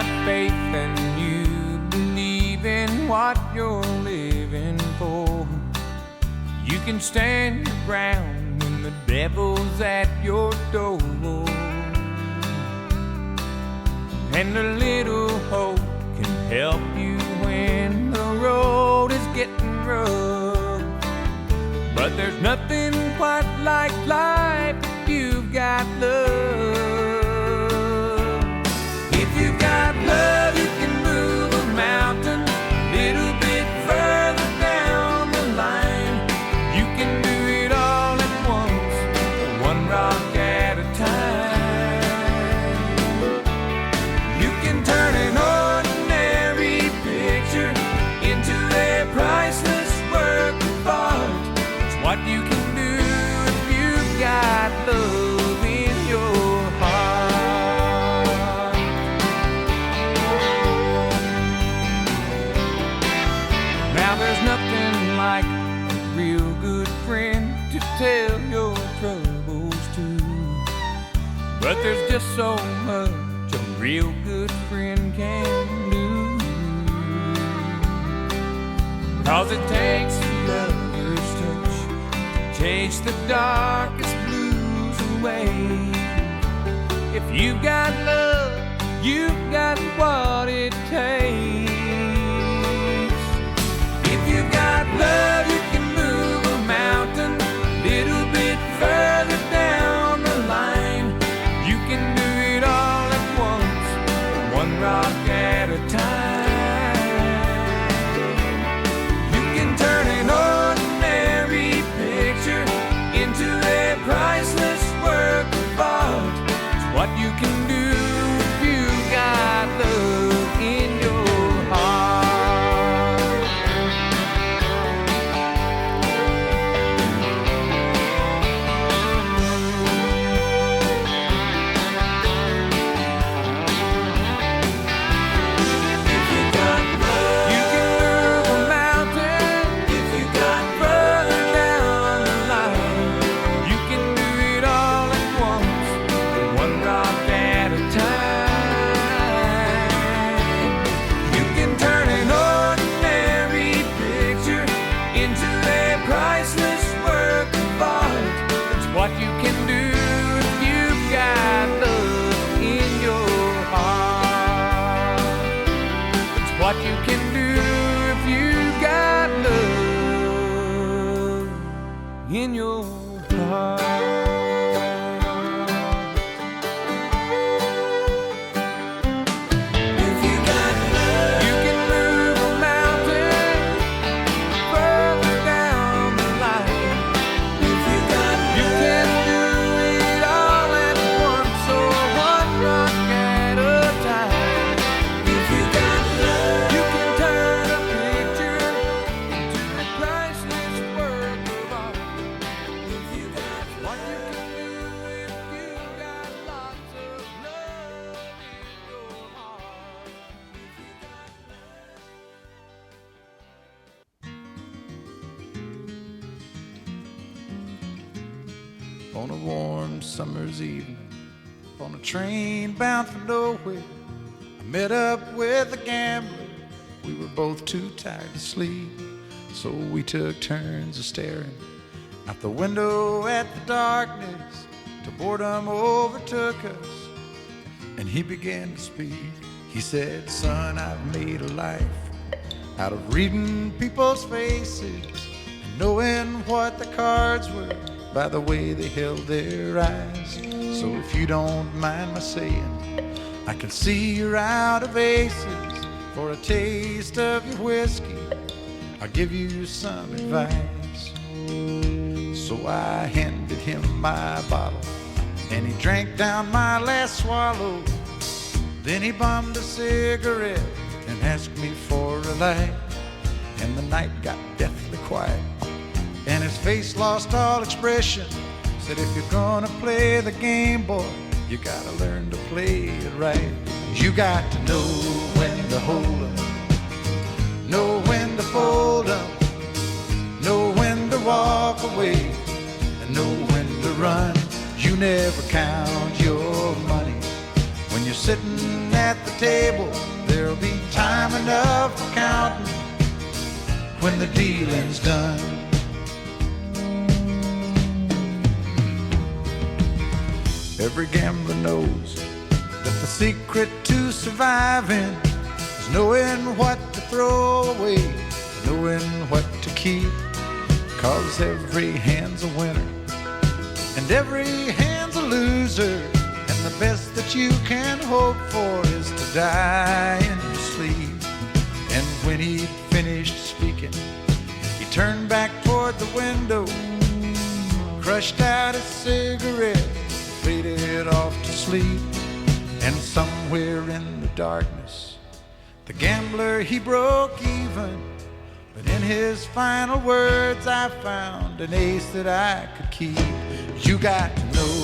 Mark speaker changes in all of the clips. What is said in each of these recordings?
Speaker 1: got faith and you believe in what you're living for, you can stand your ground when the devil's at your door. And a little hope can help you when the road is getting rough. But there's nothing quite like life if you've got love. If you've got love, you can move a mountain a little bit further down the line. You can do it all at once, one rock at a time. You can turn an ordinary picture into a priceless work of art. It's what you can do if you've got love in your heart. Now there's nothing like a real good friend to tell your troubles to, but there's just so much a real good friend can do. 'Cause it takes a lover's touch to chase the darkest blues away. If you've got love, you've got what it takes. If you've got love, you can move a mountain a little bit further down the line. You can do it all at once, one rock at a time. You can turn an ordinary picture into a priceless work of art. It's what you can do if you've got love in your heart. If you got love, you can move a mountain. If you got further down the line, you can do it all at once, one rock at a time. You can turn an ordinary picture into a priceless work of art. It's what you can do if you've got love in your heart. It's what you can do if you've got love in your heart. If you got love, you can move a mountain further down the line. If you got love, you can do it all at once, or one rock at a time. If you got love, you can turn a picture into a priceless work of art. If you got what you can do if you've got lots of love in your heart. If you got
Speaker 2: On a warm summer's evening, on a train bound for nowhere, I met up with a gambler. We were both too tired to sleep, so we took turns of staring out the window at the darkness till boredom overtook us, and he began to speak. He said, "Son, I've made a life out of reading people's faces and knowing what the cards were by the way they held their eyes. So if you don't mind my saying, I can see you're out of aces. For a taste of your whiskey, I'll give you some advice." So I handed him my bottle, and he drank down my last swallow. Then he bummed a cigarette and asked me for a light, and the night got deathly quiet, and his face lost all expression. Said, "If you're gonna play the game, boy, you gotta learn to play it right. You got to know when to hold 'em, know when to fold 'em, know when to walk away, and know when to run. You never count your money when you you're sitting at the table, there'll be time enough for counting when the dealing's done. Every gambler knows that the secret to surviving is knowing what to throw away, knowing what to keep. 'Cause every hand's a winner and every hand's a loser, and the best that you can hope for is to die in your sleep. And when he'd finished speaking, he turned back toward the window, crushed out a cigarette, faded off to sleep. And somewhere in the darkness, the gambler, he broke even. But in his final words, I found an ace that I could keep. You got to know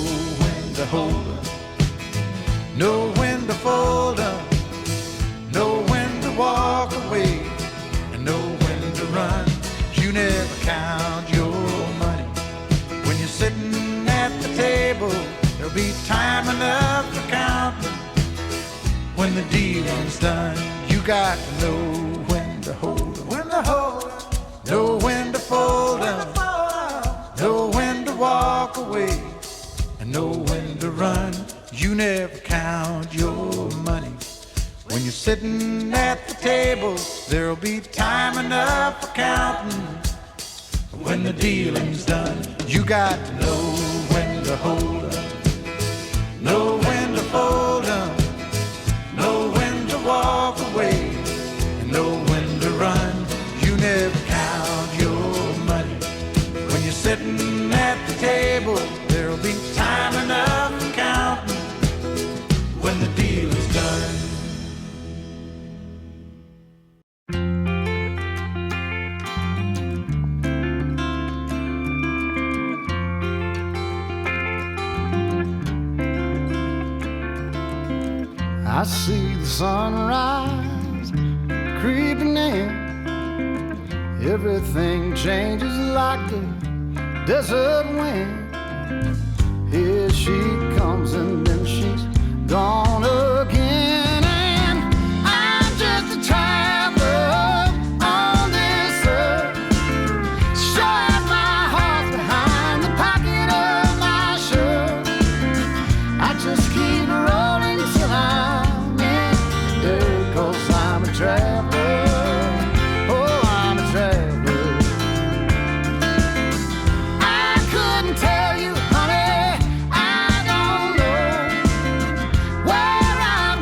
Speaker 2: when to hold 'em, know when to fold 'em, know when to walk away, and know when to run. You never count your money when you're sitting at the table. There'll be time enough for counting when the dealing's done. You got to know when to hold 'em, when to hold 'em, know when to fold 'em, know when to walk away, and know when to run. You never count your money when you're sitting at the table. There'll be time enough for counting when the dealing's done. You got to know when to hold 'em, know when to fold 'em, know when to walk away, and know when to run. You never count your money when you're sitting at the table. There'll be time enough for counting when the deal is done.
Speaker 3: I see the sunrise creeping in. Everything changes like the desert wind. Here she comes and then she's gone again. And I'm just a traveler on this earth. Sure as my heart's behind the pocket of my shirt. I just keep rolling till I'm in there, 'cause I'm a traveler. Oh, I'm a traveler. I couldn't tell you, honey, I don't know where I'm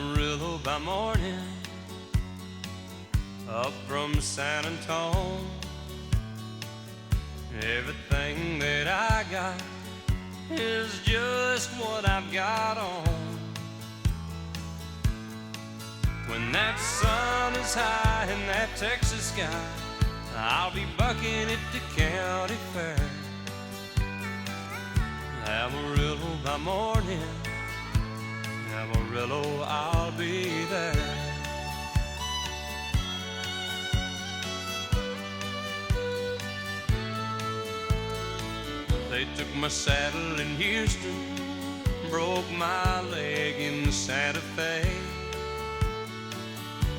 Speaker 4: Amarillo by morning, up from San Antone. Everything that I got is just what I've got on. When that sun is high in that Texas sky, I'll be bucking at the county fair. Amarillo by morning, Amarillo, I'll be there. They took my saddle in Houston, broke my leg in Santa Fe,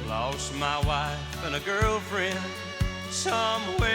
Speaker 4: lost my wife and a girlfriend somewhere